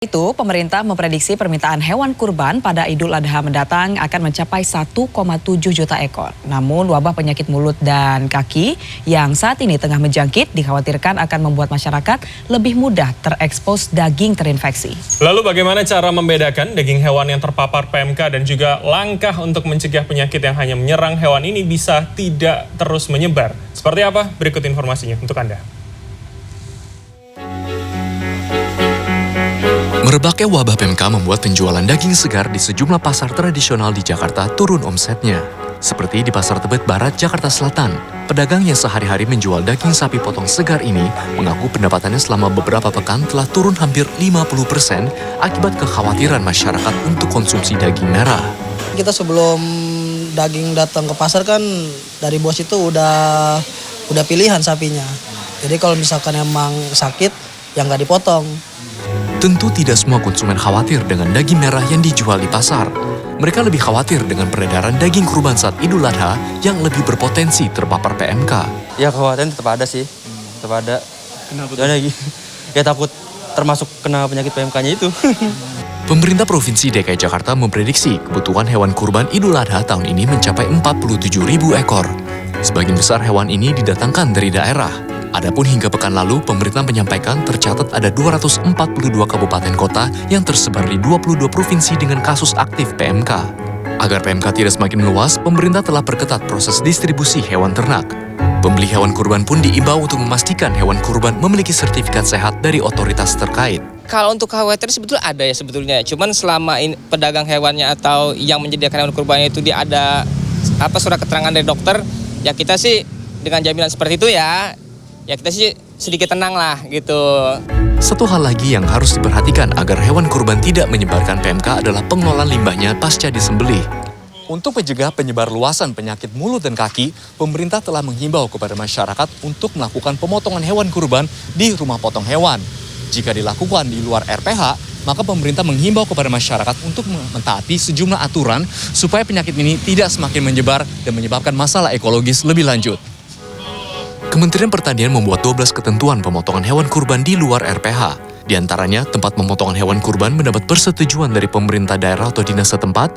Itu, pemerintah memprediksi permintaan hewan kurban pada Idul Adha mendatang akan mencapai 1,7 juta ekor. Namun wabah penyakit mulut dan kaki yang saat ini tengah menjangkit dikhawatirkan akan membuat masyarakat lebih mudah terekspos daging terinfeksi. Lalu bagaimana cara membedakan daging hewan yang terpapar PMK dan juga langkah untuk mencegah penyakit yang hanya menyerang hewan ini bisa tidak terus menyebar? Seperti apa? Berikut informasinya untuk Anda. Merebaknya wabah PMK membuat penjualan daging segar di sejumlah pasar tradisional di Jakarta turun omsetnya. Seperti di Pasar Tebet Barat, Jakarta Selatan, pedagang yang sehari-hari menjual daging sapi potong segar ini mengaku pendapatannya selama beberapa pekan telah turun hampir 50% akibat kekhawatiran masyarakat untuk konsumsi daging merah. Kita sebelum daging datang ke pasar kan dari bos itu udah pilihan sapinya. Jadi kalau misalkan emang sakit, ya nggak dipotong. Tentu tidak semua konsumen khawatir dengan daging merah yang dijual di pasar. Mereka lebih khawatir dengan peredaran daging kurban saat Idul Adha yang lebih berpotensi terpapar PMK. Ya kekhawatiran tetap ada sih, tetap ada. Kenapa tuh? Ya takut termasuk kena penyakit PMK-nya itu. Pemerintah Provinsi DKI Jakarta memprediksi kebutuhan hewan kurban Idul Adha tahun ini mencapai 47.000 ekor. Sebagian besar hewan ini didatangkan dari daerah. Adapun hingga pekan lalu, pemerintah menyampaikan tercatat ada 242 kabupaten kota yang tersebar di 22 provinsi dengan kasus aktif PMK. Agar PMK tidak semakin meluas, pemerintah telah perketat proses distribusi hewan ternak. Pembeli hewan kurban pun diimbau untuk memastikan hewan kurban memiliki sertifikat sehat dari otoritas terkait. Kalau untuk khawatir sebetulnya ada ya sebetulnya. Cuman selama ini pedagang hewannya atau yang menyediakan hewan kurbannya itu dia ada surat keterangan dari dokter, ya kita sih dengan jaminan seperti itu ya kita sih sedikit tenang lah gitu. Satu hal lagi yang harus diperhatikan agar hewan kurban tidak menyebarkan PMK adalah pengelolaan limbahnya pasca disembelih. Untuk mencegah penyebar luasan penyakit mulut dan kaki, pemerintah telah menghimbau kepada masyarakat untuk melakukan pemotongan hewan kurban di rumah potong hewan. Jika dilakukan di luar RPH, maka pemerintah menghimbau kepada masyarakat untuk mentaati sejumlah aturan supaya penyakit ini tidak semakin menyebar dan menyebabkan masalah ekologis lebih lanjut. Kementerian Pertanian membuat 12 ketentuan pemotongan hewan kurban di luar RPH. Di antaranya, tempat pemotongan hewan kurban mendapat persetujuan dari pemerintah daerah atau dinas setempat,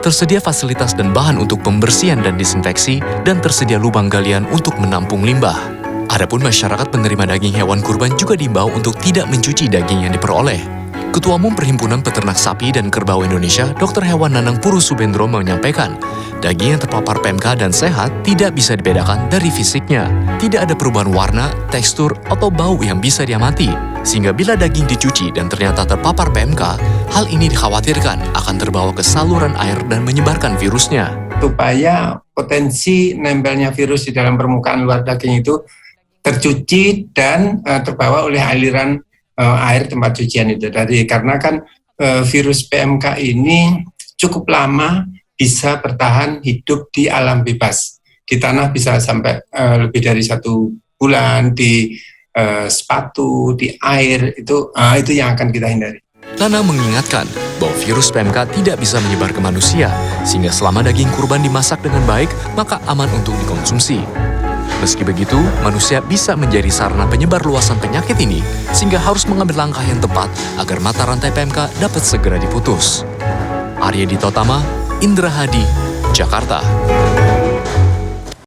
tersedia fasilitas dan bahan untuk pembersihan dan disinfeksi, dan tersedia lubang galian untuk menampung limbah. Adapun masyarakat penerima daging hewan kurban juga diimbau untuk tidak mencuci daging yang diperoleh. Ketua Umum Perhimpunan Peternak Sapi dan Kerbau Indonesia, Dr. Hewan Nanang Puru Subendro menyampaikan, daging yang terpapar PMK dan sehat tidak bisa dibedakan dari fisiknya. Tidak ada perubahan warna, tekstur, atau bau yang bisa diamati. Sehingga bila daging dicuci dan ternyata terpapar PMK, hal ini dikhawatirkan akan terbawa ke saluran air dan menyebarkan virusnya. Supaya potensi nempelnya virus di dalam permukaan luar daging itu tercuci dan terbawa oleh aliran air tempat cucian itu. Karena kan virus PMK ini cukup lama bisa bertahan hidup di alam bebas. Di tanah bisa sampai lebih dari 1 bulan, di sepatu, di air, itu yang akan kita hindari. Nanang mengingatkan bahwa virus PMK tidak bisa menyebar ke manusia, sehingga selama daging kurban dimasak dengan baik, maka aman untuk dikonsumsi. Meski begitu, manusia bisa menjadi sarana penyebar luasan penyakit ini, sehingga harus mengambil langkah yang tepat agar mata rantai PMK dapat segera diputus. Arya Dita Utama, Indra Hadi, Jakarta.